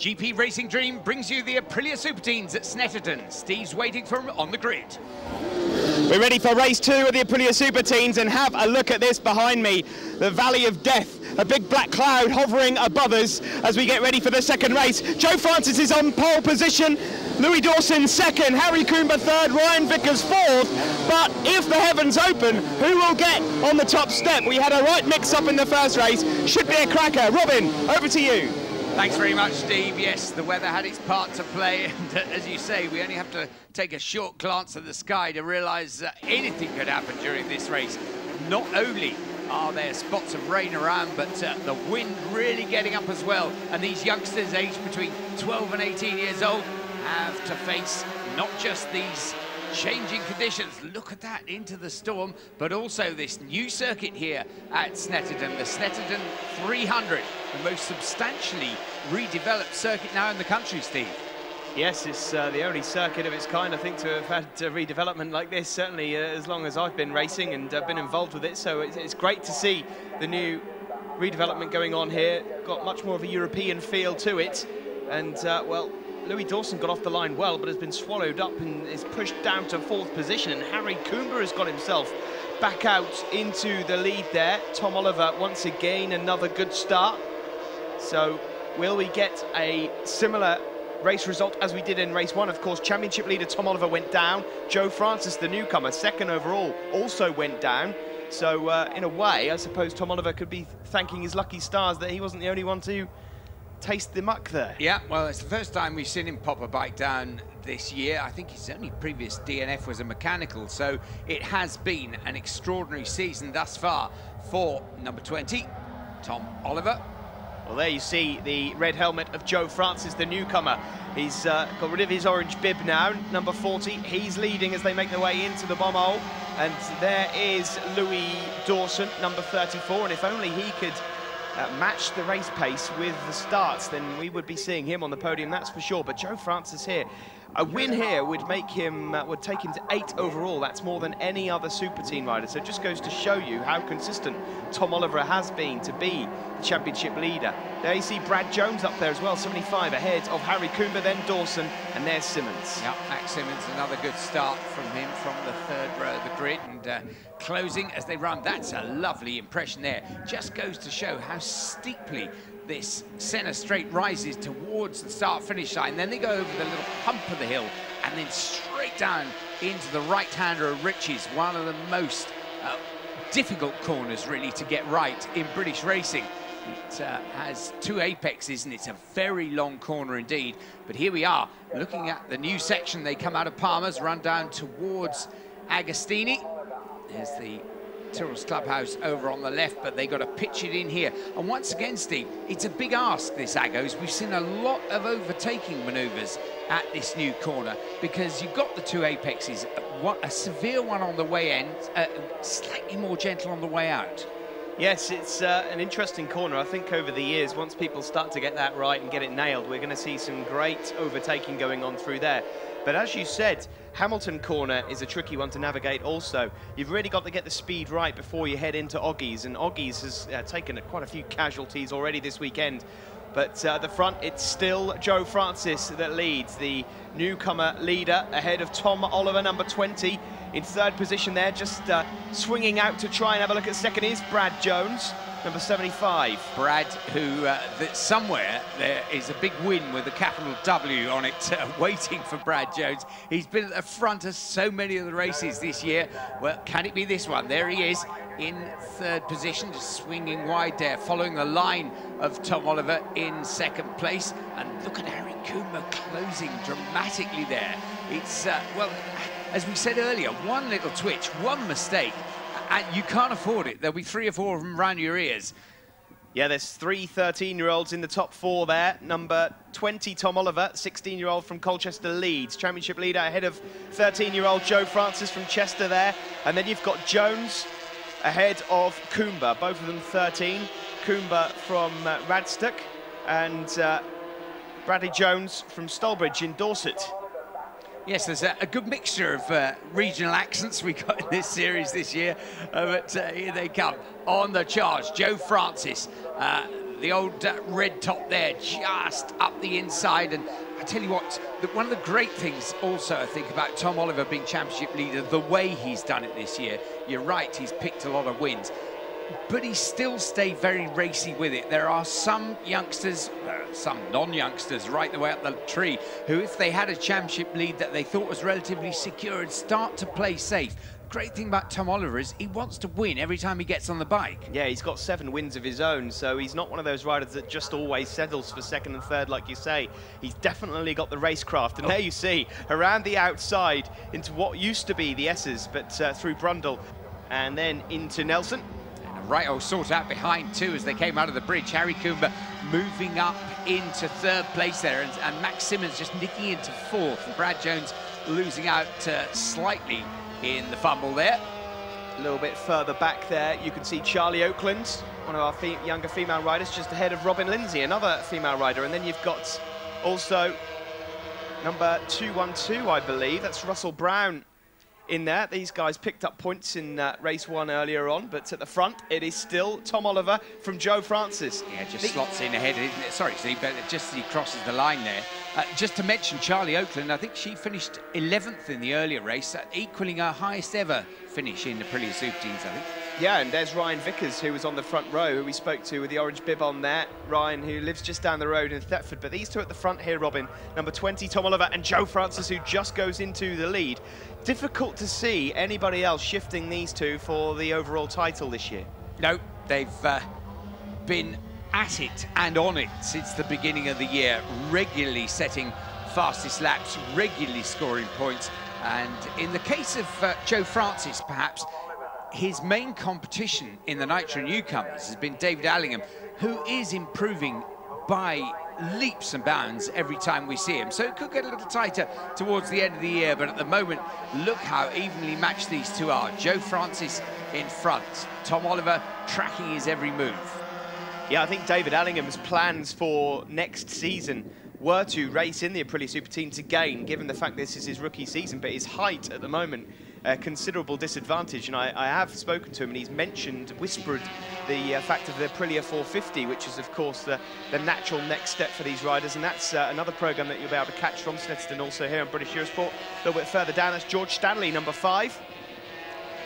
GP Racing Dream brings you the Aprilia Super Teens at Snetterton. Steve's waiting for him on the grid. We're ready for race 2 of the Aprilia Super Teens, and have a look at this behind me. The Valley of Death, a big black cloud hovering above us as we get ready for the second race. Joe Francis is on pole position, Louis Dawson second, Harry Coomber third, Ryan Vickers fourth. But if the heavens open, who will get on the top step? We had a right mix-up in the first race, should be a cracker. Robin, over to you. Thanks very much, Steve. Yes, the weather had its part to play, and as you say, we only have to take a short glance at the sky to realise that anything could happen during this race. Not only are there spots of rain around, but the wind really getting up as well, and these youngsters aged between 12 and 18 years old have to face not just these changing conditions, look at that, into the storm, but also this new circuit here at Snetterton, the Snetterton 300, the most substantially redeveloped circuit now in the country, Steve. Yes, it's the only circuit of its kind, I think, to have had redevelopment like this, certainly as long as I've been racing and been involved with it, so it's great to see the new redevelopment going on here. Got much more of a European feel to it, and well, Louis Dawson got off the line well, but has been swallowed up and is pushed down to fourth position. And Harry Coomber has got himself back out into the lead there. Tom Oliver, once again, another good start. So will we get a similar race result as we did in race 1? Of course, championship leader Tom Oliver went down. Joe Francis, the newcomer, second overall, also went down. So in a way, I suppose Tom Oliver could be thanking his lucky stars that he wasn't the only one to taste the muck there. Yeah, well, it's the first time we've seen him pop a bike down this year. I think his only previous DNF was a mechanical, so it has been an extraordinary season thus far for number 20, Tom Oliver. Well, there you see the red helmet of Joe Francis, the newcomer. He's got rid of his orange bib now, number 40. He's leading as they make their way into the bomb hole. And there is Louis Dawson, number 34, and if only he could match the race pace with the starts, then we would be seeing him on the podium, that's for sure. But Joe Francis here, a win here would make him, would take him to 8 overall. That's more than any other Super Team rider. So it just goes to show you how consistent Tom Oliver has been to be the championship leader. There you see Brad Jones up there as well, 75 ahead of Harry Coomber, then Dawson, and there's Simmons. Yeah, Max Simmons, another good start from him from the third row of the grid, and closing as they run. That's a lovely impression there. Just goes to show how steeply this centre straight rises towards the start-finish line. Then they go over the little hump of the hill and then straight down into the right-hander of Riches, one of the most difficult corners really to get right in British racing. It has 2 apexes and it's a very long corner indeed. But here we are looking at the new section. They come out of Palmer's, run down towards Agostini. There's the Tyrrell's Clubhouse over on the left, but they got to pitch it in here. And once again, Steve, it's a big ask, this Agos. We've seen a lot of overtaking manoeuvres at this new corner because you've got the 2 apexes, a severe one on the way in, slightly more gentle on the way out. Yes, it's an interesting corner. I think over the years, once people start to get that right and get it nailed, we're going to see some great overtaking going on through there. But as you said, Hamilton Corner is a tricky one to navigate also. You've really got to get the speed right before you head into Oggies, and Oggies has taken quite a few casualties already this weekend. But at the front, it's still Joe Francis that leads, the newcomer leader, ahead of Tom Oliver, number 20. In third position there, just swinging out to try and have a look at second is Brad Jones, number 75. Brad, who that somewhere there is a big win with a capital W on it, waiting for Brad Jones. He's been at the front of so many of the races this year. Well, can it be this one? There he is in third position, just swinging wide there, following the line of Tom Oliver in second place. And look at Harry Coomber closing dramatically there. It's, well, as we said earlier, one little twitch, one mistake, and you can't afford it. There'll be 3 or 4 of them around your ears. Yeah, there's 3 13-year-olds in the top 4 there. Number 20, Tom Oliver, 16-year-old from Colchester, leads. Championship leader ahead of 13-year-old Joe Francis from Chester there. And then you've got Jones ahead of Coomber, both of them 13. Coomber from Radstock and Bradley Jones from Stolbridge in Dorset. Yes, there's a good mixture of regional accents we got in this series this year, but here they come on the charge. Joe Francis, the old red top there, just up the inside. And I tell you what, one of the great things also, I think, about Tom Oliver being championship leader, the way he's done it this year, you're right, he's picked a lot of wins, but he still stayed very racy with it. There are some youngsters, some non-youngsters right the way up the tree, who if they had a championship lead that they thought was relatively secure, would start to play safe. Great thing about Tom Oliver is he wants to win every time he gets on the bike. Yeah, he's got 7 wins of his own, so he's not one of those riders that just always settles for second and third, like you say. He's definitely got the racecraft, and there you see, around the outside, into what used to be the S's, but through Brundle, and then into Nelson. Right, sort out behind too as they came out of the bridge. Harry Coomber moving up into 3rd place there, and Max Simmons just nicking into 4th, and Brad Jones losing out slightly in the fumble there. A little bit further back there, you can see Charlie Oakland, one of our younger female riders, just ahead of Robin Lindsay, another female rider. And then you've got also number 212, I believe, that's Russell Brown in there. These guys picked up points in race 1 earlier on, but at the front it is still Tom Oliver from Joe Francis. Yeah, just slots in ahead, isn't it? Sorry, Steve, but just as he crosses the line there. Just to mention Charlie Oakland, I think she finished 11th in the earlier race, equaling her highest ever finish in the Aprilia Super Teams, I think. Yeah, and there's Ryan Vickers, who was on the front row, who we spoke to with the orange bib on there. Ryan, who lives just down the road in Thetford. But these two at the front here, Robin, number 20, Tom Oliver, and Joe Francis, who just goes into the lead. Difficult to see anybody else shifting these two for the overall title this year. No, they've been at it and on it since the beginning of the year, regularly setting fastest laps, regularly scoring points. And in the case of Joe Francis, perhaps, his main competition in the Nitro Newcomers has been David Allingham, who is improving by leaps and bounds every time we see him. So it could get a little tighter towards the end of the year, but at the moment, look how evenly matched these two are. Joe Francis in front, Tom Oliver tracking his every move. Yeah, I think David Allingham's plans for next season were to race in the Aprilia Super Teams again, given the fact this is his rookie season, but his height at the moment, a considerable disadvantage. And I have spoken to him, and he's whispered the fact of the Aprilia 450, which is, of course, the natural next step for these riders. And that's another programme that you'll be able to catch from Snetterton also here on British Eurosport. A little bit further down, that's George Stanley, number 5.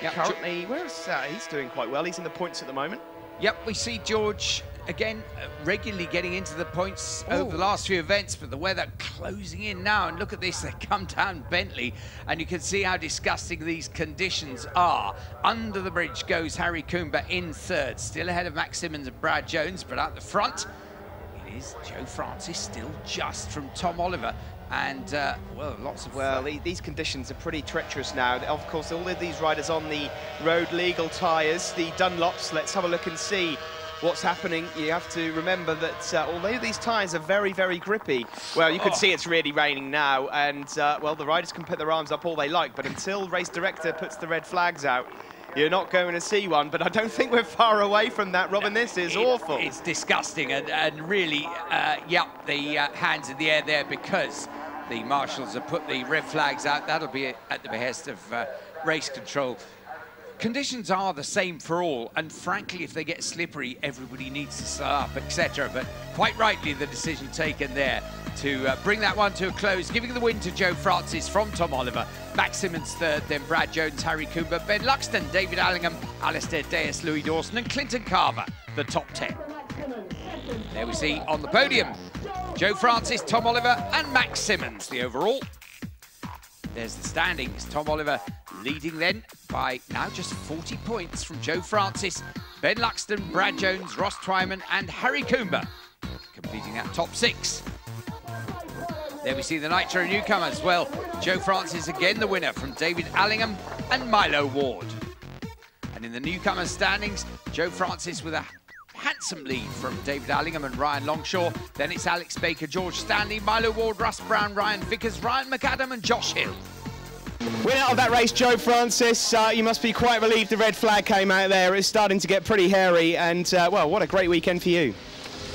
Yep. Currently, where is he's doing quite well. He's in the points at the moment. Yep, we see George again regularly getting into the points over the last few events, but the weather closing in now, and look at this, they come down Bentley, and you can see how disgusting these conditions are. Under the bridge goes Harry Coomber in 3rd, still ahead of Max Simmons and Brad Jones, but at the front it is Joe Francis, still just from Tom Oliver. And, well, lots of... Well, these conditions are pretty treacherous now. Of course, all of these riders on the road legal tyres, the Dunlops. Let's have a look and see what's happening. You have to remember that although these tyres are very, very grippy, well, you can see it's really raining now, and, well, the riders can put their arms up all they like, but until race director puts the red flags out, you're not going to see one. But I don't think we're far away from that, Robin. This is awful. It's disgusting, and really, yep, the hands in the air there, because the marshals have put the red flags out. That'll be at the behest of race control. Conditions are the same for all, and frankly, if they get slippery, everybody needs to slow up, etc. But quite rightly, the decision taken there to bring that one to a close, giving the win to Joe Francis from Tom Oliver, Max Simmons 3rd, then Brad Jones, Harry Coomber, Ben Luxton, David Allingham, Alistair Deas, Louis Dawson, and Clinton Carver, the top 10. There we see on the podium, Joe Francis, Tom Oliver, and Max Simmons, the overall. There's the standings. Tom Oliver leading then by now just 40 points from Joe Francis, Ben Luxton, Brad Jones, Ross Twyman, and Harry Coomber, completing that top 6. There we see the Nitro Newcomers. Well, Joe Francis again the winner from David Allingham and Milo Ward. And in the newcomers standings, Joe Francis with a handsome lead from David Allingham and Ryan Longshaw. Then it's Alex Baker, George Stanley, Milo Ward, Russ Brown, Ryan Vickers, Ryan McAdam and Josh Hill. Winner of that race, Joe Francis. You must be quite relieved the red flag came out there. It's starting to get pretty hairy, and well, what a great weekend for you.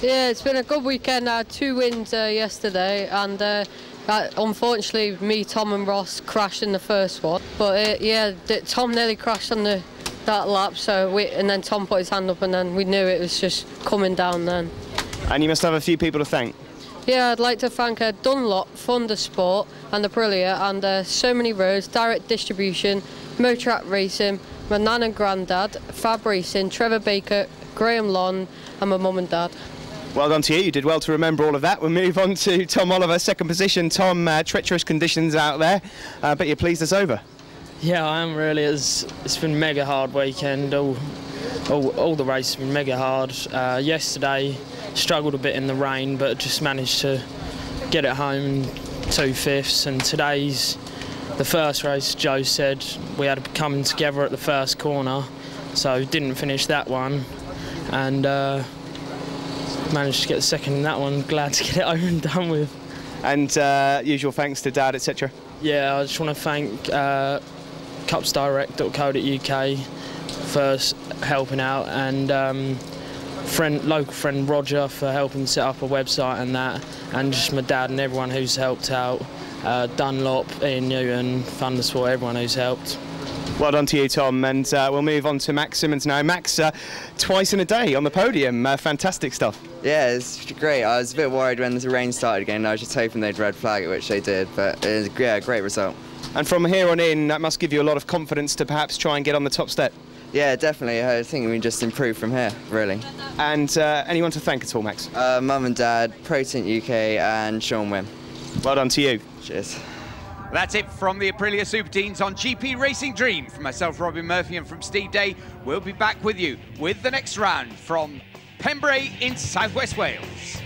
Yeah, it's been a good weekend. I had 2 wins yesterday, and unfortunately me, Tom and Ross crashed in the first one. But yeah, Tom nearly crashed on that lap, so and then Tom put his hand up, and then we knew it was just coming down then. And you must have a few people to thank. Yeah, I'd like to thank Dunlop, Thundersport and Aprilia, and So Many Roads, Direct Distribution, Motrack Racing, my nan and granddad, Fab Racing, Trevor Baker, Graham Long and my mum and dad. Well done to you. You did well to remember all of that. We'll move on to Tom Oliver, second position. Tom, treacherous conditions out there, but you're pleased it's over. Yeah, I am really. It's been a mega hard weekend. All the races have been mega hard. Yesterday, struggled a bit in the rain, but just managed to get it home 2/5. And today's the first race. Joe said we had to come together at the first corner, so didn't finish that one, and managed to get the second in that one. Glad to get it over and done with. And usual thanks to Dad, etc. Yeah, I just want to thank cupsdirect.co.uk for helping out, and local friend Roger for helping set up a website and that, and just my dad and everyone who's helped out. Dunlop, Ian Newton, Thundersport, everyone who's helped. Well done to you, Tom, and we'll move on to Max Simmons now. Max, twice in a day on the podium, fantastic stuff. Yeah, it's great. I was a bit worried when the rain started again. I was just hoping they'd red flag it, which they did, but it was a great result. And from here on in, that must give you a lot of confidence to perhaps try and get on the top step. Yeah, definitely. I think we can just improve from here, really. And anyone to thank at all, Max? Mum and Dad, ProTint UK and Sean Wynn. Well done to you. Cheers. That's it from the Aprilia Super Teens on GP Racing Dream. From myself, Robin Murphy, and from Steve Day, we'll be back with you with the next round from Pembrey in South West Wales.